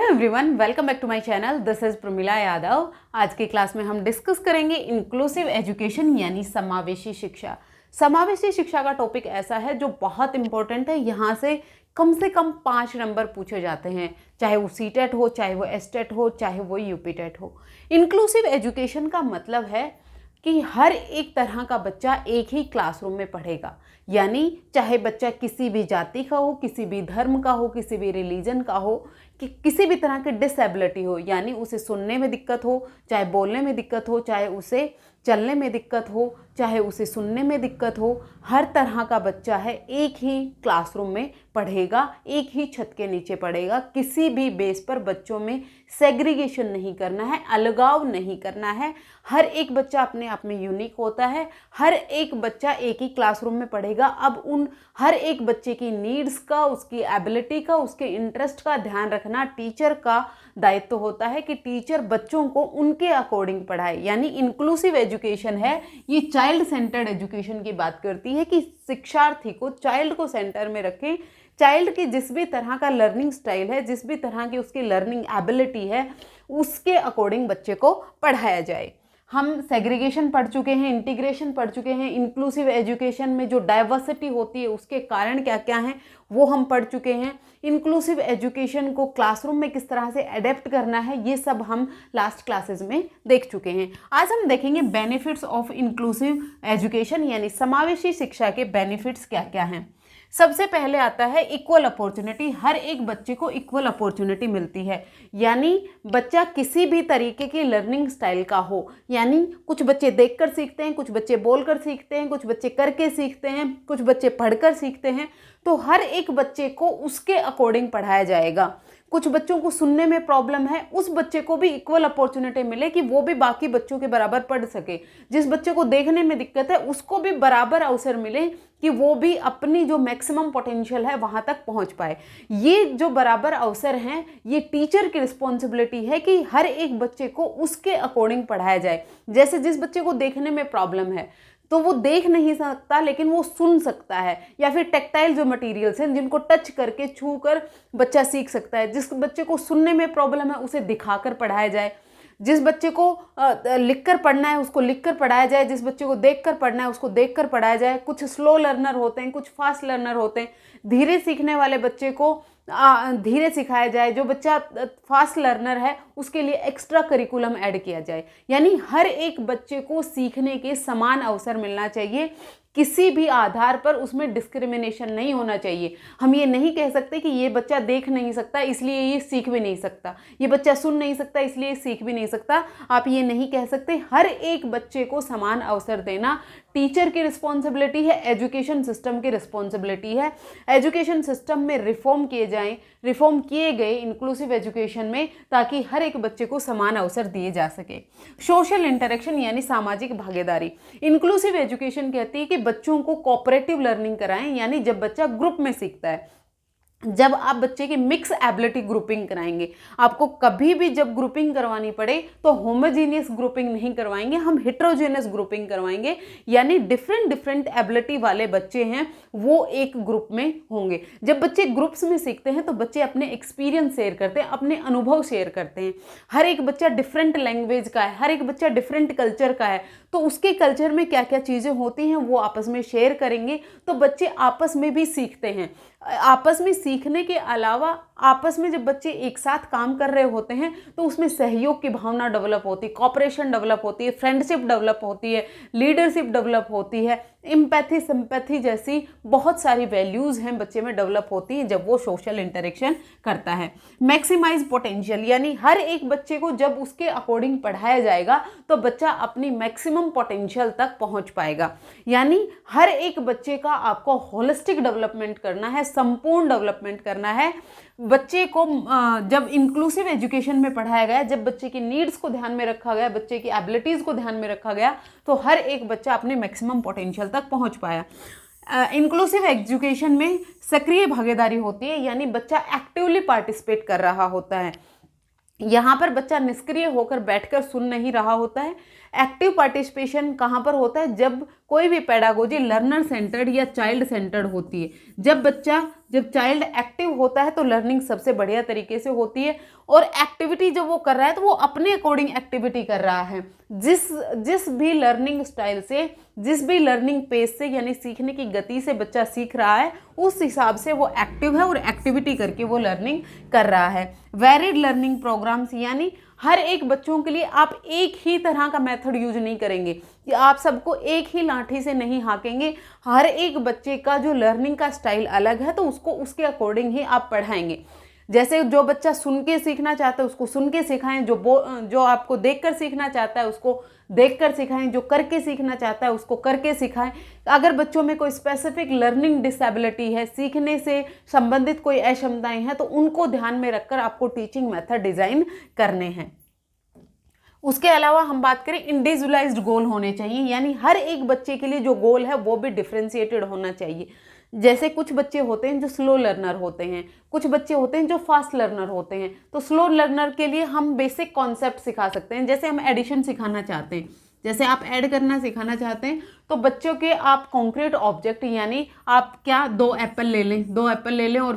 Hello everyone, welcome back to my channel. This is Pramila Yadav. आज की class में हम डिस्कस करेंगे इंक्लूसिव एजुकेशन यानी समावेशी शिक्षा। समावेशी शिक्षा का टॉपिक ऐसा है जो बहुत इंपॉर्टेंट है। यहाँ से कम 5 नंबर पूछे जाते हैं, चाहे वो सीटेट हो, चाहे वो एसटेट हो, चाहे वो यूपीटेट हो। इंक्लूसिव एजुकेशन का मतलब है कि हर एक तरह का बच्चा एक ही क्लासरूम में पढ़ेगा, यानी चाहे बच्चा किसी भी जाति का हो, किसी भी धर्म का हो, किसी भी रिलीजन का हो, कि किसी भी तरह की डिसेबिलिटी हो, यानी उसे सुनने में दिक्कत हो, चाहे बोलने में दिक्कत हो, चाहे उसे चलने में दिक्कत हो, चाहे उसे सुनने में दिक्कत हो, हर तरह का बच्चा है एक ही क्लासरूम में पढ़ेगा, एक ही छत के नीचे पढ़ेगा। किसी भी बेस पर बच्चों में सेग्रीगेशन नहीं करना है, अलगाव नहीं करना है। हर एक बच्चा अपने आप में यूनिक होता है। हर एक बच्चा एक ही क्लासरूम में पढ़ेगा। अब उन हर एक बच्चे की नीड्स का, उसकी एबिलिटी का, उसके इंटरेस्ट का ध्यान रखना टीचर का दायित्व होता है कि टीचर बच्चों को उनके अकॉर्डिंग पढ़ाए। यानी इंक्लूसिव एजुकेशन है, ये चाइल्ड सेंटर्ड एजुकेशन की बात करती है कि शिक्षार्थी को, चाइल्ड को सेंटर में रखें। चाइल्ड की जिस भी तरह का लर्निंग स्टाइल है, जिस भी तरह की उसकी लर्निंग एबिलिटी है, उसके अकॉर्डिंग बच्चे को पढ़ाया जाए। हम सेग्रीगेशन पढ़ चुके हैं, इंटीग्रेशन पढ़ चुके हैं, इंक्लूसिव एजुकेशन में जो डाइवर्सिटी होती है उसके कारण क्या क्या हैं वो हम पढ़ चुके हैं। इंक्लूसिव एजुकेशन को क्लासरूम में किस तरह से अडेप्ट करना है ये सब हम लास्ट क्लासेस में देख चुके हैं। आज हम देखेंगे बेनिफिट्स ऑफ इंक्लूसिव एजुकेशन यानी समावेशी शिक्षा के बेनिफिट्स क्या क्या हैं। सबसे पहले आता है इक्वल अपॉर्चुनिटी। हर एक बच्चे को इक्वल अपॉर्चुनिटी मिलती है, यानी बच्चा किसी भी तरीके की लर्निंग स्टाइल का हो, यानी कुछ बच्चे देखकर सीखते हैं, कुछ बच्चे बोलकर सीखते हैं, कुछ बच्चे करके सीखते हैं, कुछ बच्चे पढ़कर सीखते हैं। तो हर एक बच्चे को उसके अकॉर्डिंग पढ़ाया जाएगा। कुछ बच्चों को सुनने में प्रॉब्लम है, उस बच्चे को भी इक्वल अपॉर्चुनिटी मिले कि वो भी बाकी बच्चों के बराबर पढ़ सके। जिस बच्चे को देखने में दिक्कत है उसको भी बराबर अवसर मिले कि वो भी अपनी जो मैक्सिमम पोटेंशियल है वहां तक पहुंच पाए। ये जो बराबर अवसर हैं, ये टीचर की रिस्पॉन्सिबिलिटी है कि हर एक बच्चे को उसके अकॉर्डिंग पढ़ाया जाए। जैसे जिस बच्चे को देखने में प्रॉब्लम है तो वो देख नहीं सकता लेकिन वो सुन सकता है, या फिर टेक्टाइल जो मटेरियल्स हैं जिनको टच करके, छू कर बच्चा सीख सकता है। जिस बच्चे को सुनने में प्रॉब्लम है उसे दिखाकर पढ़ाया जाए। जिस बच्चे को लिखकर पढ़ना है उसको लिखकर पढ़ाया जाए, जिस बच्चे को देखकर पढ़ना है उसको देखकर पढ़ाया जाए। कुछ स्लो लर्नर होते हैं, कुछ फास्ट लर्नर होते हैं। धीरे सीखने वाले बच्चे को धीरे सिखाया जाए, जो बच्चा फास्ट लर्नर है उसके लिए एक्स्ट्रा करिकुलम ऐड किया जाए। यानी हर एक बच्चे को सीखने के समान अवसर मिलना चाहिए, किसी भी आधार पर उसमें डिस्क्रिमिनेशन नहीं होना चाहिए। हम ये नहीं कह सकते कि ये बच्चा देख नहीं सकता इसलिए ये सीख भी नहीं सकता, ये बच्चा सुन नहीं सकता इसलिए ये सीख भी नहीं सकता। आप ये नहीं कह सकते। हर एक बच्चे को समान अवसर देना टीचर की रिस्पॉन्सिबिलिटी है, एजुकेशन सिस्टम की रिस्पॉन्सिबिलिटी है। एजुकेशन सिस्टम में रिफॉर्म किए गए इंक्लूसिव एजुकेशन में, ताकि हर एक बच्चे को समान अवसर दिए जा सके। सोशल इंटरेक्शन यानी सामाजिक भागीदारी। इंक्लूसिव एजुकेशन कहती है कि बच्चों को कोऑपरेटिव लर्निंग कराएं, यानी जब बच्चा ग्रुप में सीखता है। जब आप बच्चे की मिक्स एबिलिटी ग्रुपिंग कराएंगे, आपको कभी भी जब ग्रुपिंग करवानी पड़े तो होमोजीनियस ग्रुपिंग नहीं करवाएंगे, हम हेट्रोजेनियस ग्रुपिंग करवाएंगे। यानी डिफरेंट एबिलिटी वाले बच्चे हैं वो एक ग्रुप में होंगे। जब बच्चे ग्रुप्स में सीखते हैं तो बच्चे अपने एक्सपीरियंस शेयर करते हैं, अपने अनुभव शेयर करते हैं। हर एक बच्चा डिफरेंट लैंग्वेज का है, हर एक बच्चा डिफरेंट कल्चर का है, तो उसके कल्चर में क्या क्या चीज़ें होती हैं वो आपस में शेयर करेंगे, तो बच्चे आपस में भी सीखते हैं। आपस में सीखने के अलावा आपस में जब बच्चे एक साथ काम कर रहे होते हैं तो उसमें सहयोग की भावना डेवलप होती है, कॉपरेशन डेवलप होती है, फ्रेंडशिप डेवलप होती है, लीडरशिप डेवलप होती है, एम्पैथी, सिंपैथी जैसी बहुत सारी वैल्यूज़ हैं बच्चे में डेवलप होती हैं जब वो सोशल इंटरेक्शन करता है। मैक्सिमाइज पोटेंशियल, यानी हर एक बच्चे को जब उसके अकॉर्डिंग पढ़ाया जाएगा तो बच्चा अपनी मैक्सिमम पोटेंशियल तक पहुंच पाएगा। यानी हर एक बच्चे का आपको होलिस्टिक डेवलपमेंट करना है, संपूर्ण डेवलपमेंट करना है। बच्चे को जब इंक्लूसिव एजुकेशन में पढ़ाया गया, जब बच्चे की नीड्स को ध्यान में रखा गया, बच्चे की एबिलिटीज़ को ध्यान में रखा गया, तो हर एक बच्चा अपने मैक्सिमम पोटेंशियल तक पहुंच पाया। इंक्लूसिव एजुकेशन में सक्रिय भागीदारी होती है, यानी बच्चा एक्टिवली पार्टिसिपेट कर रहा होता है। यहाँ पर बच्चा निष्क्रिय होकर बैठकर सुन नहीं रहा होता है, एक्टिव पार्टिसिपेशन कहाँ पर होता है? जब कोई भी पेडागोजी लर्नर सेंटर्ड या चाइल्ड सेंटर्ड होती है। जब चाइल्ड एक्टिव होता है तो लर्निंग सबसे बढ़िया तरीके से होती है, और एक्टिविटी जब वो कर रहा है तो वो अपने अकॉर्डिंग एक्टिविटी कर रहा है। जिस भी लर्निंग स्टाइल से, जिस भी लर्निंग पेस से, यानी सीखने की गति से बच्चा सीख रहा है, उस हिसाब से वो एक्टिव है और एक्टिविटी करके वो लर्निंग कर रहा है। वेरिड लर्निंग प्रोग्राम्स, यानी हर एक बच्चों के लिए आप एक ही तरह का मेथड यूज नहीं करेंगे, कि आप सबको एक ही लाठी से नहीं हाँकेंगे। हर एक बच्चे का जो लर्निंग का स्टाइल अलग है, तो उसको उसके अकॉर्डिंग ही आप पढ़ाएंगे। जैसे जो बच्चा सुन के सीखना चाहता है उसको सुन के सिखाएं, जो आपको देखकर सीखना चाहता है उसको देखकर सिखाएं, जो करके सीखना चाहता है उसको करके सिखाएं। अगर बच्चों में कोई स्पेसिफिक लर्निंग डिसेबिलिटी है, सीखने से संबंधित कोई अक्षमताएं हैं, तो उनको ध्यान में रखकर आपको टीचिंग मेथड डिज़ाइन करने हैं। उसके अलावा हम बात करें, इंडिविजुअलाइज्ड गोल होने चाहिए, यानी हर एक बच्चे के लिए जो गोल है वो भी डिफ्रेंशिएटेड होना चाहिए। जैसे कुछ बच्चे होते हैं जो स्लो लर्नर होते हैं, कुछ बच्चे होते हैं जो फास्ट लर्नर होते हैं। तो स्लो लर्नर के लिए हम बेसिक कॉन्सेप्ट सिखा सकते हैं। जैसे हम एडिशन सिखाना चाहते हैं, जैसे आप ऐड करना सिखाना चाहते हैं, तो बच्चों के आप कॉन्क्रीट ऑब्जेक्ट, यानी आप क्या 2 एप्पल ले लें और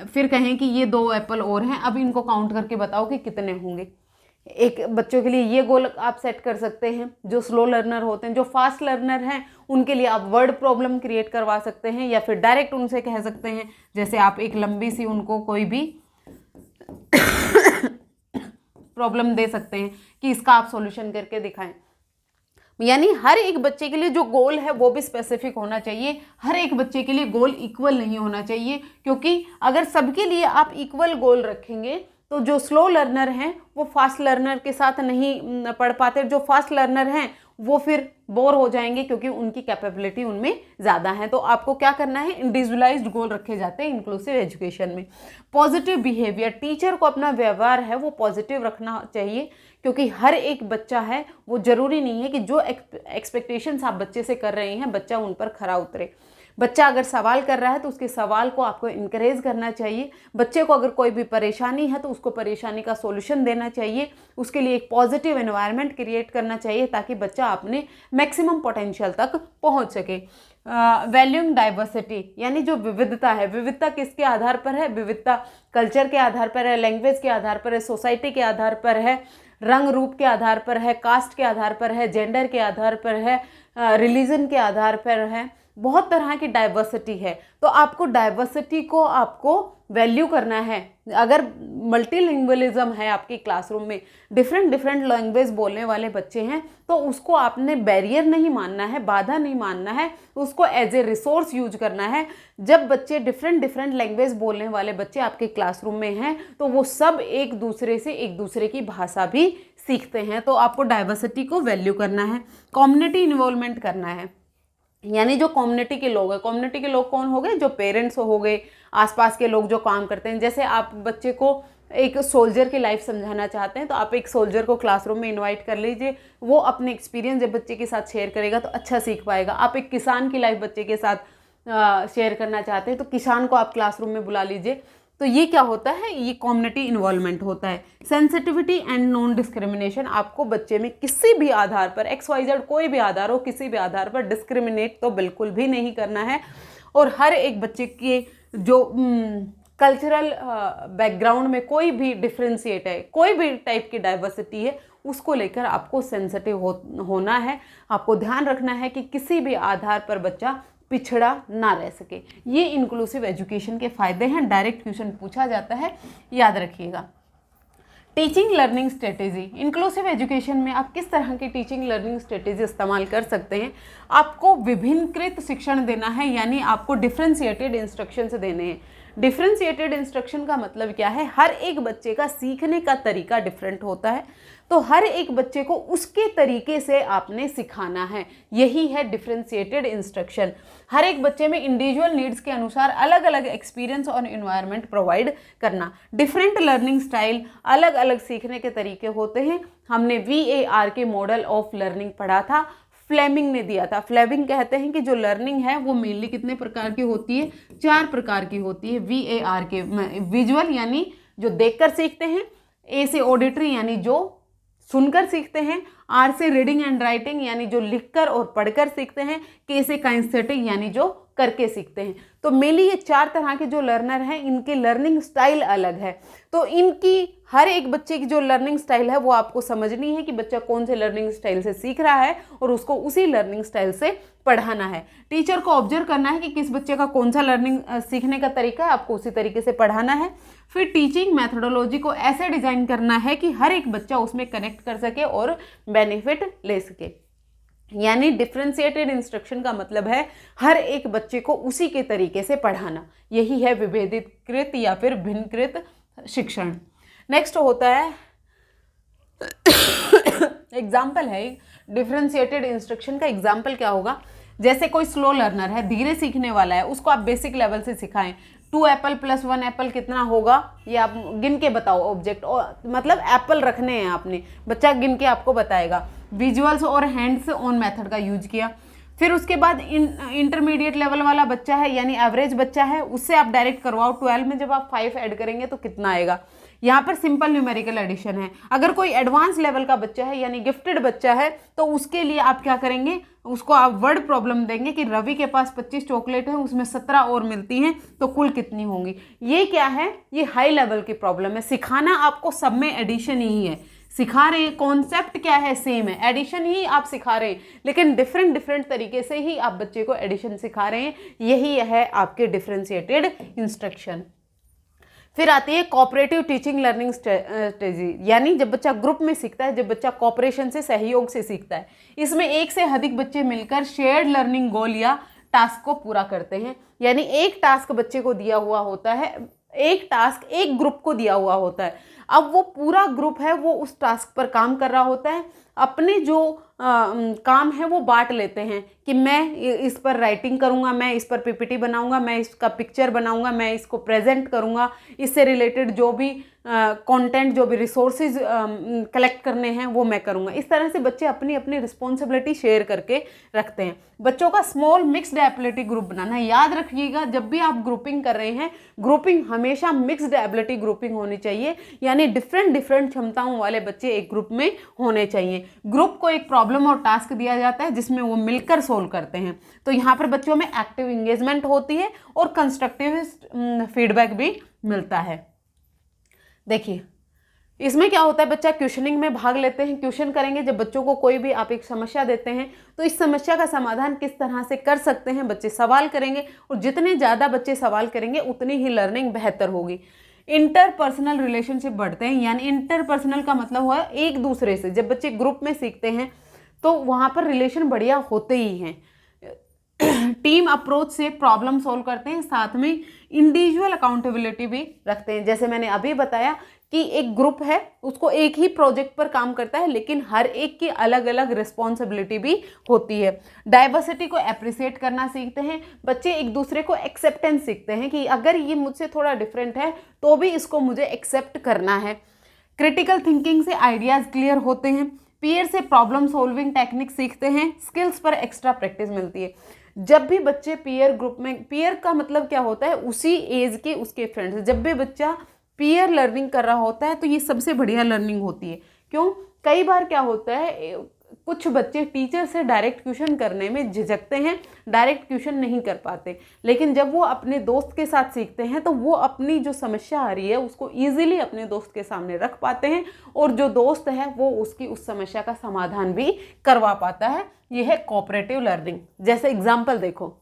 फिर कहें कि ये 2 एप्पल और हैं, अब इनको काउंट करके बताओ कि कितने होंगे। एक बच्चों के लिए ये गोल आप सेट कर सकते हैं जो स्लो लर्नर होते हैं। जो फास्ट लर्नर हैं उनके लिए आप वर्ड प्रॉब्लम क्रिएट करवा सकते हैं, या फिर डायरेक्ट उनसे कह सकते हैं, जैसे आप एक लंबी सी उनको कोई भी प्रॉब्लम दे सकते हैं कि इसका आप सॉल्यूशन करके दिखाएं। यानी हर एक बच्चे के लिए जो गोल है वो भी स्पेसिफिक होना चाहिए। हर एक बच्चे के लिए गोल इक्वल नहीं होना चाहिए, क्योंकि अगर सबके लिए आप इक्वल गोल रखेंगे तो जो स्लो लर्नर हैं वो फास्ट लर्नर के साथ नहीं पढ़ पाते। जो फास्ट लर्नर हैं वो फिर बोर हो जाएंगे, क्योंकि उनकी कैपेबिलिटी उनमें ज़्यादा है। तो आपको क्या करना है, इंडिविजुअलाइज्ड गोल रखे जाते हैं इंक्लूसिव एजुकेशन में। पॉजिटिव बिहेवियर, टीचर को अपना व्यवहार है वो पॉजिटिव रखना चाहिए, क्योंकि हर एक बच्चा है, वो ज़रूरी नहीं है कि जो एक्सपेक्टेशंस आप बच्चे से कर रहे हैं बच्चा उन पर खरा उतरे। बच्चा अगर सवाल कर रहा है तो उसके सवाल को आपको इनकरेज करना चाहिए। बच्चे को अगर कोई भी परेशानी है तो उसको परेशानी का सॉल्यूशन देना चाहिए। उसके लिए एक पॉजिटिव एनवायरनमेंट क्रिएट करना चाहिए ताकि बच्चा अपने मैक्सिमम पोटेंशियल तक पहुंच सके। वैल्यूइंग डाइवर्सिटी, यानी जो विविधता है, विविधता किसके आधार पर है? विविधता कल्चर के आधार पर है, लैंग्वेज के आधार पर है, सोसाइटी के आधार पर है, रंग रूप के आधार पर है, कास्ट के आधार पर है, जेंडर के आधार पर है, रिलीजन के आधार पर है। बहुत तरह की डाइवर्सिटी है, तो आपको डाइवर्सिटी को आपको वैल्यू करना है। अगर मल्टीलिंगुअलिज्म है आपकी क्लासरूम में, डिफरेंट लैंग्वेज बोलने वाले बच्चे हैं, तो उसको आपने बैरियर नहीं मानना है, बाधा नहीं मानना है, उसको एज ए रिसोर्स यूज करना है। जब बच्चे डिफरेंट लैंग्वेज बोलने वाले बच्चे आपके क्लासरूम में हैं तो वो सब एक दूसरे की भाषा भी सीखते हैं। तो आपको डाइवर्सिटी को वैल्यू करना है। कम्युनिटी इन्वॉल्वमेंट करना है, यानी जो कम्युनिटी के लोग हैं, कम्युनिटी के लोग कौन हो गए? जो पेरेंट्स हो गए, आसपास के लोग जो काम करते हैं। जैसे आप बच्चे को एक सोल्जर की लाइफ समझाना चाहते हैं तो आप एक सोल्जर को क्लासरूम में इनवाइट कर लीजिए, वो अपने एक्सपीरियंस जब बच्चे के साथ शेयर करेगा तो अच्छा सीख पाएगा। आप एक किसान की लाइफ बच्चे के साथ शेयर करना चाहते हैं तो किसान को आप क्लासरूम में बुला लीजिए। तो ये क्या होता है? ये कम्युनिटी इन्वॉल्वमेंट होता है। सेंसिटिविटी एंड नॉन डिस्क्रिमिनेशन, आपको बच्चे में किसी भी आधार पर, XYZ कोई भी आधार हो, किसी भी आधार पर डिस्क्रिमिनेट तो बिल्कुल भी नहीं करना है। और हर एक बच्चे के जो कल्चरल बैकग्राउंड में कोई भी डिफ्रेंशिएट है, कोई भी टाइप की डाइवर्सिटी है, उसको लेकर आपको सेंसिटिव होना है। आपको ध्यान रखना है कि किसी भी आधार पर बच्चा पिछड़ा ना रह सके। ये इंक्लूसिव एजुकेशन के फायदे हैं। डायरेक्ट क्वेश्चन पूछा जाता है, याद रखिएगा। Teaching learning strategy, inclusive education में आप किस तरह की टीचिंग लर्निंग स्ट्रेटेजी इस्तेमाल कर सकते हैं? आपको विभिन्नकृत शिक्षण देना है, यानी आपको डिफ्रेंशिएटेड इंस्ट्रक्शंस देने हैं। डिफ्रेंशिएटेड इंस्ट्रक्शन का मतलब क्या है? हर एक बच्चे का सीखने का तरीका डिफरेंट होता है, तो हर एक बच्चे को उसके तरीके से आपने सिखाना है। यही है डिफ्रेंशिएटेड इंस्ट्रक्शन। हर एक बच्चे में इंडिविजुअल नीड्स के अनुसार अलग अलग एक्सपीरियंस और एनवायरनमेंट प्रोवाइड करना। डिफरेंट लर्निंग स्टाइल, अलग अलग सीखने के तरीके होते हैं। हमने VAR के मॉडल ऑफ लर्निंग पढ़ा था, फ्लेमिंग ने दिया था। फ्लेमिंग कहते हैं कि जो लर्निंग है वो मेनली कितने प्रकार की होती है? 4 प्रकार की होती है। VAR के विजुअल, यानी जो देखकर सीखते हैं, A से ऑडिटरी, यानी जो सुनकर सीखते हैं, R से रीडिंग एंड राइटिंग यानी जो लिखकर और पढ़कर सीखते हैं, K से काइनेस्थेटिक यानी जो करके सीखते हैं। तो मेनली ये 4 तरह के जो लर्नर हैं इनके लर्निंग स्टाइल अलग है। तो इनकी हर एक बच्चे की जो लर्निंग स्टाइल है वो आपको समझनी है कि बच्चा कौन से लर्निंग स्टाइल से सीख रहा है और उसको उसी लर्निंग स्टाइल से पढ़ाना है। टीचर को ऑब्जर्व करना है कि किस बच्चे का कौन सा लर्निंग सीखने का तरीका है, आपको उसी तरीके से पढ़ाना है। फिर टीचिंग मैथडोलॉजी को ऐसे डिजाइन करना है कि हर एक बच्चा उसमें कनेक्ट कर सके और बेनिफिट ले सके। यानी डिफरेंशिएटेड इंस्ट्रक्शन का मतलब है हर एक बच्चे को उसी के तरीके से पढ़ाना। यही है विभेदितकृत या फिर भिन्नकृत शिक्षण। नेक्स्ट होता है एग्जाम्पल है डिफरेंशिएटेड इंस्ट्रक्शन का। एग्जाम्पल क्या होगा, जैसे कोई स्लो लर्नर है, धीरे सीखने वाला है, उसको आप बेसिक लेवल से सिखाएं। 2 एप्पल + 1 एप्पल कितना होगा, ये आप गिन के बताओ। ऑब्जेक्ट मतलब एप्पल रखने हैं आपने, बच्चा गिन के आपको बताएगा। विजुअल्स और हैंड्स ऑन मेथड का यूज किया। फिर उसके बाद इंटरमीडिएट लेवल वाला बच्चा है यानी एवरेज बच्चा है, उससे आप डायरेक्ट करवाओ। 12 में जब आप 5 ऐड करेंगे तो कितना आएगा। यहाँ पर सिंपल न्यूमेरिकल एडिशन है। अगर कोई एडवांस लेवल का बच्चा है यानी गिफ्टेड बच्चा है तो उसके लिए आप क्या करेंगे, उसको आप वर्ड प्रॉब्लम देंगे कि रवि के पास 25 चॉकलेट है, उसमें 17 और मिलती हैं तो कुल कितनी होंगी। ये क्या है, ये हाई लेवल की प्रॉब्लम है। सिखाना आपको सब में एडिशन ही है, सिखा रहे हैं, कॉन्सेप्ट क्या है सेम है, एडिशन ही आप सिखा रहे हैं, लेकिन डिफरेंट तरीके से ही आप बच्चे को एडिशन सिखा रहे हैं। यही है आपके डिफरेंशिएटेड इंस्ट्रक्शन। फिर आती है कोऑपरेटिव टीचिंग लर्निंग स्ट्रेटजी, यानी जब बच्चा ग्रुप में सीखता है, जब बच्चा कोऑपरेशन से, सहयोग से सीखता है। इसमें एक से अधिक बच्चे मिलकर शेयर्ड लर्निंग गोल या टास्क को पूरा करते हैं। यानी एक टास्क बच्चे को दिया हुआ होता है, एक टास्क एक ग्रुप को दिया हुआ होता है। अब वो पूरा ग्रुप है वो उस टास्क पर काम कर रहा होता है। अपने जो काम है वो बांट लेते हैं कि मैं इस पर राइटिंग करूँगा, मैं इस पर पीपीटी बनाऊँगा, मैं इसका पिक्चर बनाऊँगा, मैं इसको प्रेजेंट करूँगा, इससे रिलेटेड जो भी कंटेंट, जो भी रिसोर्सेज कलेक्ट करने हैं वो मैं करूँगा। इस तरह से बच्चे अपनी अपनी रिस्पॉन्सिबिलिटी शेयर करके रखते हैं। बच्चों का स्मॉल मिक्स्ड एबिलिटी ग्रुप बनाना है। याद रखिएगा जब भी आप ग्रुपिंग कर रहे हैं, ग्रुपिंग हमेशा मिक्स्ड एबिलिटी ग्रुपिंग होनी चाहिए, यानी डिफरेंट क्षमताओं वाले बच्चे एक ग्रुप में होने चाहिए। ग्रुप को एक प्रॉब्लम और टास्क दिया जाता है जिसमें वो मिलकर सोल्व करते हैं। तो यहाँ पर बच्चों में एक्टिव एंगेजमेंट होती है और कंस्ट्रक्टिव फीडबैक भी मिलता है। देखिए इसमें क्या होता है, बच्चा क्वेश्चनिंग में भाग लेते हैं, क्वेश्चन करेंगे। जब बच्चों को कोई भी आप एक समस्या देते हैं तो इस समस्या का समाधान किस तरह से कर सकते हैं, बच्चे सवाल करेंगे, और जितने ज़्यादा बच्चे सवाल करेंगे उतनी ही लर्निंग बेहतर होगी। इंटरपर्सनल रिलेशनशिप बढ़ते हैं, यानी इंटरपर्सनल का मतलब हुआ एक दूसरे से। जब बच्चे ग्रुप में सीखते हैं तो वहाँ पर रिलेशन बढ़िया होते ही हैं। टीम अप्रोच से प्रॉब्लम सॉल्व करते हैं, साथ में इंडिविजुअल अकाउंटेबिलिटी भी रखते हैं। जैसे मैंने अभी बताया कि एक ग्रुप है, उसको एक ही प्रोजेक्ट पर काम करता है, लेकिन हर एक की अलग अलग रिस्पॉन्सिबिलिटी भी होती है। डाइवर्सिटी को अप्रिशिएट करना सीखते हैं बच्चे, एक दूसरे को एक्सेप्टेंस सीखते हैं कि अगर ये मुझसे थोड़ा डिफरेंट है तो भी इसको मुझे एक्सेप्ट करना है। क्रिटिकल थिंकिंग से आइडियाज़ क्लियर होते हैं। पीयर से प्रॉब्लम सॉल्विंग टेक्निक सीखते हैं। स्किल्स पर एक्स्ट्रा प्रैक्टिस मिलती है। जब भी बच्चे पीयर ग्रुप में, पीयर का मतलब क्या होता है, उसी एज के उसके फ्रेंड्स, जब भी बच्चा पीयर लर्निंग कर रहा होता है तो ये सबसे बढ़िया लर्निंग होती है। क्यों, कई बार क्या होता है, कुछ बच्चे टीचर से डायरेक्ट क्वेश्चन करने में झिझकते हैं, डायरेक्ट क्वेश्चन नहीं कर पाते, लेकिन जब वो अपने दोस्त के साथ सीखते हैं तो वो अपनी जो समस्या आ रही है उसको ईजिली अपने दोस्त के सामने रख पाते हैं, और जो दोस्त है वो उसकी उस समस्या का समाधान भी करवा पाता है। ये है कोऑपरेटिव लर्निंग। जैसे एग्जाम्पल देखो,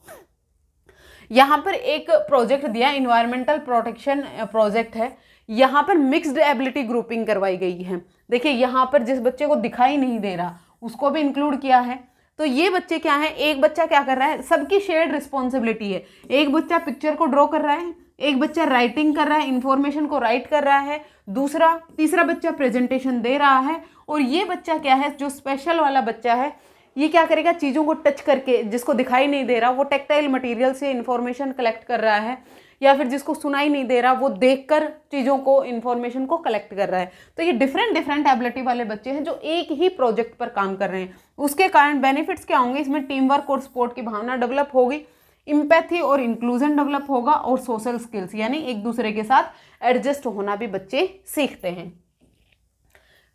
यहाँ पर एक प्रोजेक्ट दिया, इन्वायरमेंटल प्रोटेक्शन प्रोजेक्ट है। यहाँ पर मिक्स्ड एबिलिटी ग्रुपिंग करवाई गई है। देखिए यहाँ पर जिस बच्चे को दिखाई नहीं दे रहा उसको भी इंक्लूड किया है। तो ये बच्चे क्या हैं, एक बच्चा क्या कर रहा है, सबकी शेयर्ड रिस्पॉन्सिबिलिटी है। एक बच्चा पिक्चर को ड्रॉ कर रहा है, एक बच्चा राइटिंग कर रहा है, इंफॉर्मेशन को राइट कर रहा है, तीसरा बच्चा प्रेजेंटेशन दे रहा है, और ये बच्चा क्या है, जो स्पेशल वाला बच्चा है, ये क्या करेगा, चीज़ों को टच करके, जिसको दिखाई नहीं दे रहा वो टेक्टाइल मटेरियल से इंफॉर्मेशन कलेक्ट कर रहा है, या फिर जिसको सुनाई नहीं दे रहा वो देखकर चीज़ों को, इंफॉर्मेशन को कलेक्ट कर रहा है। तो ये डिफरेंट एबिलिटी वाले बच्चे हैं जो एक ही प्रोजेक्ट पर काम कर रहे हैं। उसके कारण बेनिफिट्स क्या होंगे, इसमें टीम वर्क और सपोर्ट की भावना डेवलप होगी, इम्पैथी और इंक्लूजन डेवलप होगा, और सोशल स्किल्स यानी एक दूसरे के साथ एडजस्ट होना भी बच्चे सीखते हैं।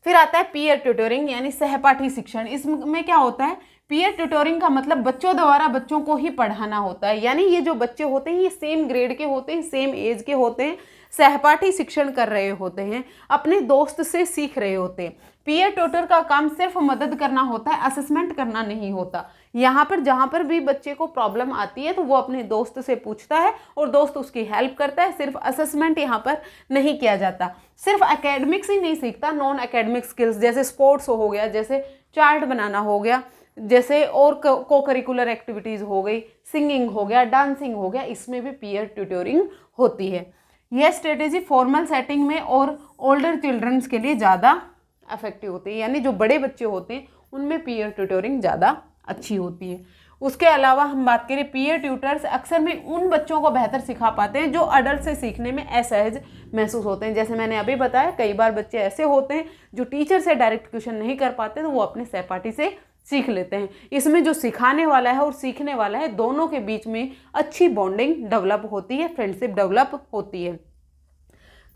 फिर आता है पीयर ट्यूटरिंग यानी सहपाठी शिक्षण। इसमें क्या होता है, पीयर ट्यूटरिंग का मतलब बच्चों द्वारा बच्चों को ही पढ़ाना होता है, यानी ये जो बच्चे होते हैं ये सेम ग्रेड के होते हैं, सेम एज के होते हैं, सहपाठी शिक्षण कर रहे होते हैं, अपने दोस्त से सीख रहे होते हैं। पीयर ट्यूटर का काम सिर्फ मदद करना होता है, असेसमेंट करना नहीं होता। यहाँ पर जहाँ पर भी बच्चे को प्रॉब्लम आती है तो वो अपने दोस्त से पूछता है और दोस्त उसकी हेल्प करता है। सिर्फ असेसमेंट यहाँ पर नहीं किया जाता। सिर्फ एकेडमिक्स ही नहीं सीखता, नॉन एकेडमिक स्किल्स जैसे स्पोर्ट्स हो गया, जैसे चार्ट बनाना हो गया, जैसे और को करिकुलर एक्टिविटीज़ हो गई, सिंगिंग हो गया, डांसिंग हो गया, इसमें भी पीयर ट्यूटरिंग होती है। यह स्ट्रेटेजी फॉर्मल सेटिंग में और ओल्डर चिल्ड्रंस के लिए ज़्यादा इफेक्टिव होती है, यानी जो बड़े बच्चे होते हैं उनमें पीयर ट्यूटरिंग ज़्यादा अच्छी होती है। उसके अलावा हम बात करें, पीयर ट्यूटर्स अक्सर में उन बच्चों को बेहतर सिखा पाते हैं जो अडल्ट से सीखने में असहज महसूस होते हैं। जैसे मैंने अभी बताया, कई बार बच्चे ऐसे होते हैं जो टीचर से डायरेक्ट क्वेश्चन नहीं कर पाते तो वो अपने सहपाठी से सीख लेते हैं। इसमें जो सिखाने वाला है और सीखने वाला है दोनों के बीच में अच्छी बॉन्डिंग डेवलप होती है, फ्रेंडशिप डेवलप होती है।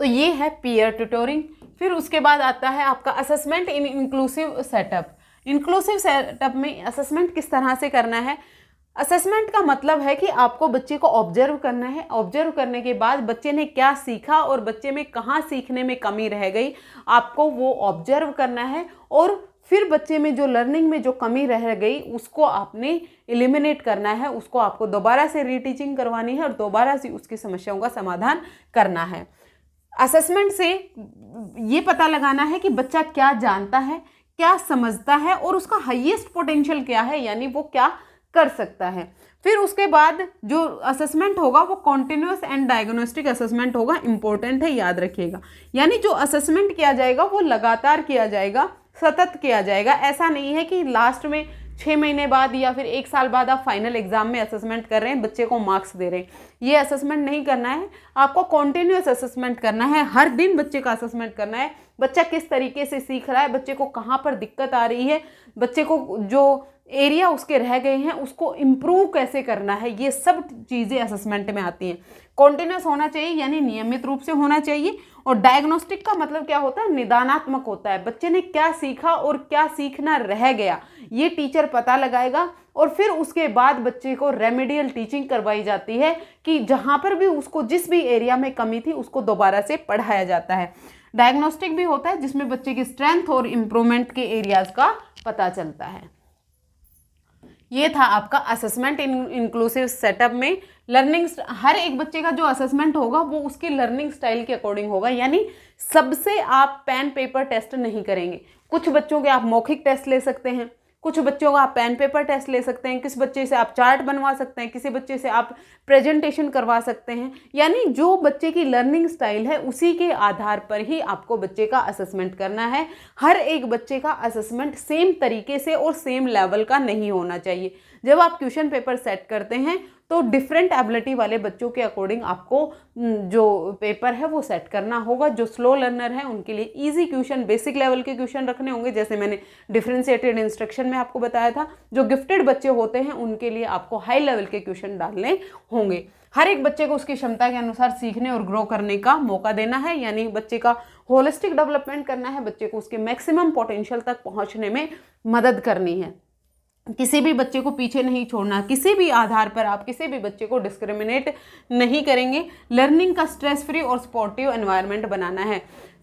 तो ये है पीयर ट्यूटरिंग। फिर उसके बाद आता है आपका assessment in inclusive setup. Inclusive setup में असेसमेंट किस तरह से करना है? असेसमेंट का मतलब है कि आपको बच्चे को ऑब्जर्व करना है। ऑब्जर्व करने के बाद बच्चे ने क्या सीखा और बच्चे में कहाँ सीखने में कमी रह गई, आपको वो ऑब्जर्व करना है और फिर बच्चे में जो लर्निंग में जो कमी रह गई उसको आपने एलिमिनेट करना है, उसको आपको दोबारा से रीटीचिंग करवानी है और दोबारा से उसकी समस्याओं का समाधान करना है। असेसमेंट से ये पता लगाना है कि बच्चा क्या जानता है, क्या समझता है और उसका हाईएस्ट पोटेंशियल क्या है, यानी वो क्या कर सकता है। फिर उसके बाद जो असेसमेंट होगा वो कॉन्टिन्यूस एंड डायग्नोस्टिक असेसमेंट होगा। इंपॉर्टेंट है, याद रखिएगा। यानी जो असेसमेंट किया जाएगा वो लगातार किया जाएगा, सतत किया जाएगा। ऐसा नहीं है कि लास्ट में 6 महीने बाद या फिर 1 साल बाद आप फाइनल एग्जाम में असेसमेंट कर रहे हैं, बच्चे को मार्क्स दे रहे हैं। ये असेसमेंट नहीं करना है, आपको कॉन्टिन्यूस असेसमेंट करना है। हर दिन बच्चे का असेसमेंट करना है, बच्चा किस तरीके से सीख रहा है, बच्चे को कहाँ पर दिक्कत आ रही है, बच्चे को जो एरिया उसके रह गए हैं उसको इम्प्रूव कैसे करना है, ये सब चीज़ें असेसमेंट में आती हैं। कॉन्टिन्यूस होना चाहिए यानी नियमित रूप से होना चाहिए। और डायग्नोस्टिक का मतलब क्या होता है? निदानात्मक होता है। बच्चे ने क्या सीखा और क्या सीखना रह गया ये टीचर पता लगाएगा और फिर उसके बाद बच्चे को रेमेडियल टीचिंग करवाई जाती है कि जहाँ पर भी उसको जिस भी एरिया में कमी थी उसको दोबारा से पढ़ाया जाता है। डायग्नोस्टिक भी होता है जिसमें बच्चे की स्ट्रेंथ और इम्प्रूवमेंट के एरियाज का पता चलता है। ये था आपका असेसमेंट इन इंक्लूसिव सेटअप में। लर्निंग, हर एक बच्चे का जो असेसमेंट होगा वो उसके लर्निंग स्टाइल के अकॉर्डिंग होगा, यानी सबसे आप पेन पेपर टेस्ट नहीं करेंगे। कुछ बच्चों के आप मौखिक टेस्ट ले सकते हैं, कुछ बच्चों का आप पेन पेपर टेस्ट ले सकते हैं, किस बच्चे से आप चार्ट बनवा सकते हैं, किसी बच्चे से आप प्रेजेंटेशन करवा सकते हैं। यानी जो बच्चे की लर्निंग स्टाइल है उसी के आधार पर ही आपको बच्चे का असेसमेंट करना है। हर एक बच्चे का असेसमेंट सेम तरीके से और सेम लेवल का नहीं होना चाहिए। जब आप क्वेश्चन पेपर सेट करते हैं तो डिफरेंट एबिलिटी वाले बच्चों के अकॉर्डिंग आपको जो पेपर है वो सेट करना होगा। जो स्लो लर्नर है उनके लिए इजी क्वेश्चन, बेसिक लेवल के क्वेश्चन रखने होंगे, जैसे मैंने डिफरेंशिएटेड इंस्ट्रक्शन में आपको बताया था। जो गिफ्टेड बच्चे होते हैं उनके लिए आपको हाई लेवल के क्वेश्चन डालने होंगे। हर एक बच्चे को उसकी क्षमता के अनुसार सीखने और ग्रो करने का मौका देना है, यानी बच्चे का होलिस्टिक डेवलपमेंट करना है, बच्चे को उसके मैक्सिमम पोटेंशियल तक पहुँचने में मदद करनी है। किसी भी बच्चे को पीछे नहीं छोड़ना, किसी भी आधार पर आप किसी भी बच्चे को डिस्क्रिमिनेट नहीं करेंगे। लर्निंग का स्ट्रेस फ्री और सपोर्टिव एनवायरनमेंट बनाना है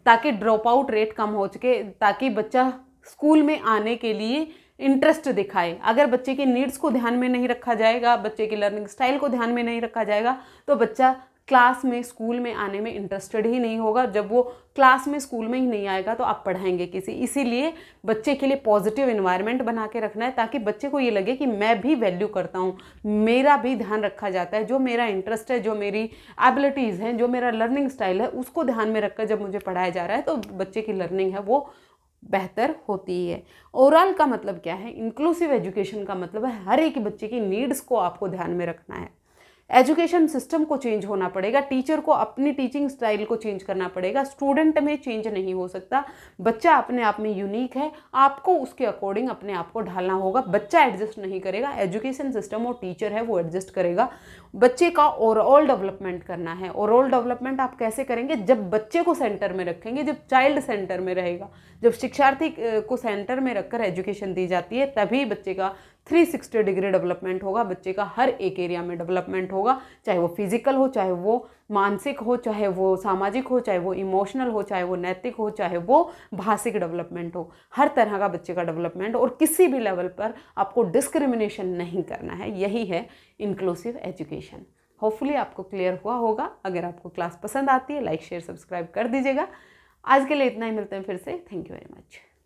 ताकि ड्रॉप आउट रेट कम हो सके, ताकि बच्चा स्कूल में आने के लिए इंटरेस्ट दिखाए। अगर बच्चे की नीड्स को ध्यान में नहीं रखा जाएगा, बच्चे की लर्निंग स्टाइल को ध्यान में नहीं रखा जाएगा तो बच्चा क्लास में, स्कूल में आने में इंटरेस्टेड ही नहीं होगा। जब वो क्लास में, स्कूल में ही नहीं आएगा तो आप पढ़ाएंगे किसी। इसीलिए बच्चे के लिए पॉजिटिव एनवायरनमेंट बना के रखना है ताकि बच्चे को ये लगे कि मैं भी वैल्यू करता हूँ, मेरा भी ध्यान रखा जाता है, जो मेरा इंटरेस्ट है, जो मेरी एबिलिटीज़ हैं, जो मेरा लर्निंग स्टाइल है उसको ध्यान में रखकर जब मुझे पढ़ाया जा रहा है तो बच्चे की लर्निंग है वो बेहतर होती है। ओवरऑल का मतलब क्या है? इंक्लूसिव एजुकेशन का मतलब है हर एक बच्चे की नीड्स को आपको ध्यान में रखना है। एजुकेशन सिस्टम को चेंज होना पड़ेगा, टीचर को अपनी टीचिंग स्टाइल को चेंज करना पड़ेगा। स्टूडेंट में चेंज नहीं हो सकता। बच्चा अपने आप में यूनिक है, आपको उसके अकॉर्डिंग अपने आप को ढालना होगा। बच्चा एडजस्ट नहीं करेगा, एजुकेशन सिस्टम और टीचर है वो एडजस्ट करेगा। बच्चे का ओवरऑल डेवलपमेंट करना है। ओवरऑल डेवलपमेंट आप कैसे करेंगे? जब बच्चे को सेंटर में रखेंगे, जब चाइल्ड सेंटर में रहेगा, जब शिक्षार्थी को सेंटर में रखकर एजुकेशन दी जाती है, तभी बच्चे का 360 डिग्री डेवलपमेंट होगा। बच्चे का हर एक एरिया में डेवलपमेंट होगा, चाहे वो फिजिकल हो, चाहे वो मानसिक हो, चाहे वो सामाजिक हो, चाहे वो इमोशनल हो, चाहे वो नैतिक हो, चाहे वो भाषिक डेवलपमेंट हो। हर तरह का बच्चे का डेवलपमेंट, और किसी भी लेवल पर आपको डिस्क्रिमिनेशन नहीं करना है। यही है इंक्लूसिव एजुकेशन। होपफुली आपको क्लियर हुआ होगा। अगर आपको क्लास पसंद आती है, लाइक शेयर सब्सक्राइब कर दीजिएगा। आज के लिए इतना ही, मिलते हैं फिर से। Thank you very much.